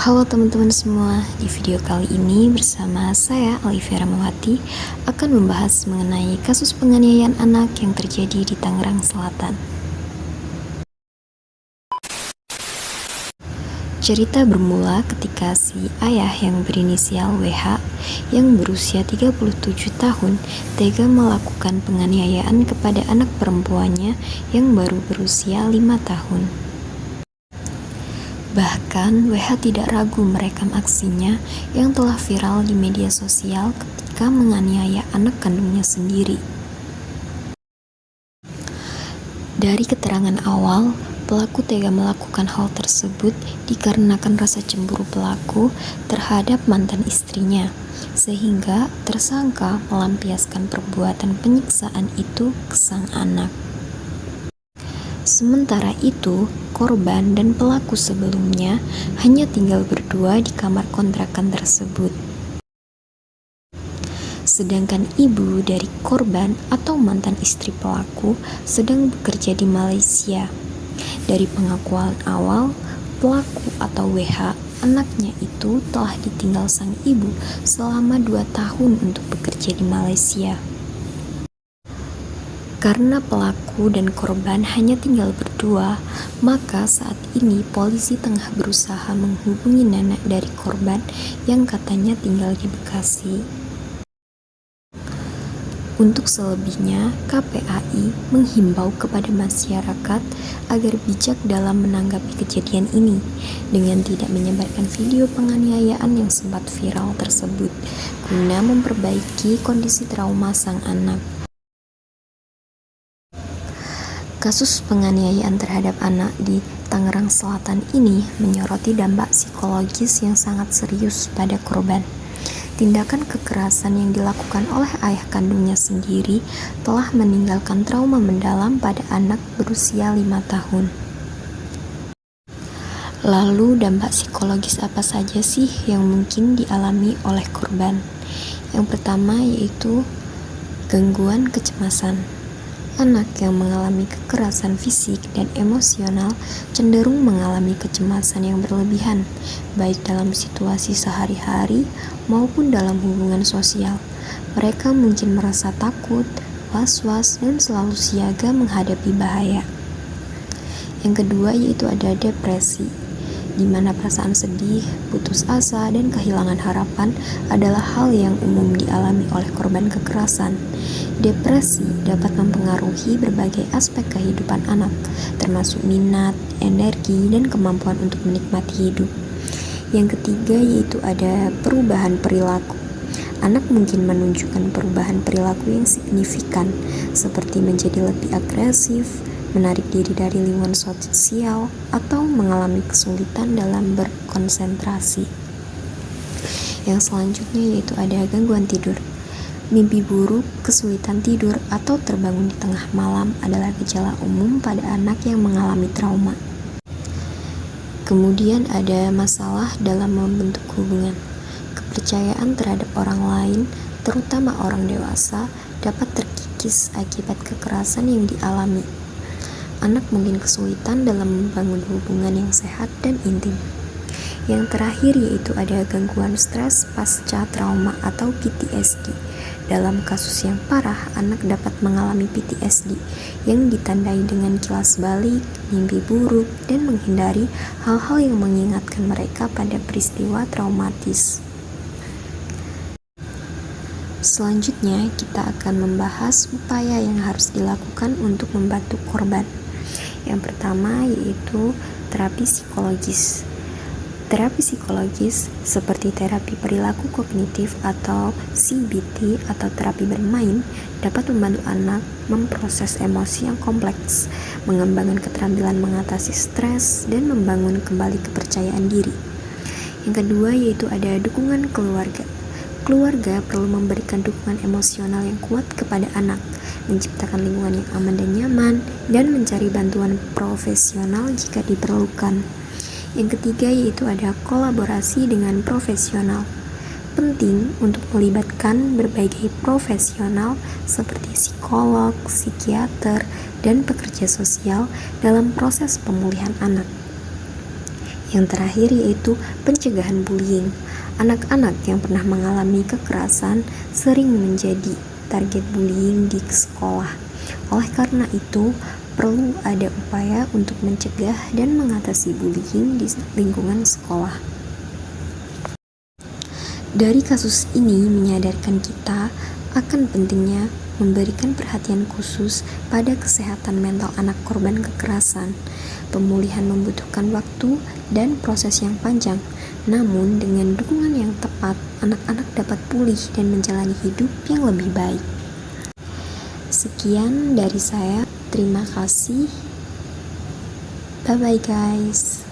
Halo teman-teman semua, di video kali ini bersama saya Alivia Ramawati akan membahas mengenai kasus penganiayaan anak yang terjadi di Tangerang Selatan. Cerita bermula ketika si ayah yang berinisial WH yang berusia 37 tahun tega melakukan penganiayaan kepada anak perempuannya yang baru berusia 5 tahun. Bahkan WH tidak ragu merekam aksinya yang telah viral di media sosial ketika menganiaya anak kandungnya sendiri. Dari keterangan awal, pelaku tega melakukan hal tersebut dikarenakan rasa cemburu pelaku terhadap mantan istrinya, sehingga tersangka melampiaskan perbuatan penyiksaan itu ke sang anak. Sementara itu, korban dan pelaku sebelumnya hanya tinggal berdua di kamar kontrakan tersebut. Sedangkan ibu dari korban atau mantan istri pelaku sedang bekerja di Malaysia. Dari pengakuan awal, pelaku atau WH, anaknya itu telah ditinggal sang ibu selama 2 tahun untuk bekerja di Malaysia. Karena pelaku dan korban hanya tinggal berdua, maka saat ini polisi tengah berusaha menghubungi nenek dari korban yang katanya tinggal di Bekasi. Untuk selebihnya, KPAI menghimbau kepada masyarakat agar bijak dalam menanggapi kejadian ini dengan tidak menyebarkan video penganiayaan yang sempat viral tersebut guna memperbaiki kondisi trauma sang anak. Kasus penganiayaan terhadap anak di Tangerang Selatan ini menyoroti dampak psikologis yang sangat serius pada korban. Tindakan kekerasan yang dilakukan oleh ayah kandungnya sendiri telah meninggalkan trauma mendalam pada anak berusia 5 tahun. Lalu dampak psikologis apa saja sih yang mungkin dialami oleh korban? Yang pertama yaitu gangguan kecemasan. Anak yang mengalami kekerasan fisik dan emosional cenderung mengalami kecemasan yang berlebihan, baik dalam situasi sehari-hari maupun dalam hubungan sosial. Mereka mungkin merasa takut, was-was, dan selalu siaga menghadapi bahaya. Yang kedua yaitu ada depresi, di mana perasaan sedih, putus asa, dan kehilangan harapan adalah hal yang umum dialami oleh korban kekerasan. Depresi dapat mempengaruhi berbagai aspek kehidupan anak, termasuk minat, energi, dan kemampuan untuk menikmati hidup. Yang ketiga yaitu ada perubahan perilaku. Anak mungkin menunjukkan perubahan perilaku yang signifikan, seperti menjadi lebih agresif, menarik diri dari lingkungan sosial, atau mengalami kesulitan dalam berkonsentrasi. Yang selanjutnya yaitu ada gangguan tidur. Mimpi buruk, kesulitan tidur, atau terbangun di tengah malam adalah gejala umum pada anak yang mengalami trauma. Kemudian ada masalah dalam membentuk hubungan. Kepercayaan terhadap orang lain, terutama orang dewasa, dapat terkikis akibat kekerasan yang dialami. Anak mungkin kesulitan dalam membangun hubungan yang sehat dan intim. Yang terakhir yaitu ada gangguan stres pasca trauma atau PTSD. Dalam kasus yang parah, anak dapat mengalami PTSD yang ditandai dengan kilas balik, mimpi buruk, dan menghindari hal-hal yang mengingatkan mereka pada peristiwa traumatis. Selanjutnya, kita akan membahas upaya yang harus dilakukan untuk membantu korban. Yang pertama yaitu terapi psikologis. Terapi psikologis seperti terapi perilaku kognitif atau CBT atau terapi bermain dapat membantu anak memproses emosi yang kompleks, mengembangkan keterampilan mengatasi stres, dan membangun kembali kepercayaan diri. Yang kedua yaitu ada dukungan keluarga. Keluarga perlu memberikan dukungan emosional yang kuat kepada anak, menciptakan lingkungan yang aman dan nyaman, dan mencari bantuan profesional jika diperlukan. Yang ketiga yaitu ada kolaborasi dengan profesional. Penting untuk melibatkan berbagai profesional seperti psikolog, psikiater, dan pekerja sosial dalam proses pemulihan anak. Yang terakhir yaitu pencegahan bullying. Anak-anak yang pernah mengalami kekerasan sering menjadi target bullying di sekolah. Oleh karena itu, perlu ada upaya untuk mencegah dan mengatasi bullying di lingkungan sekolah. Dari kasus ini menyadarkan kita akan pentingnya memberikan perhatian khusus pada kesehatan mental anak korban kekerasan. Pemulihan membutuhkan waktu dan proses yang panjang, namun dengan dukungan yang tepat, anak-anak dapat pulih dan menjalani hidup yang lebih baik. Sekian dari saya, terima kasih. Bye-bye guys.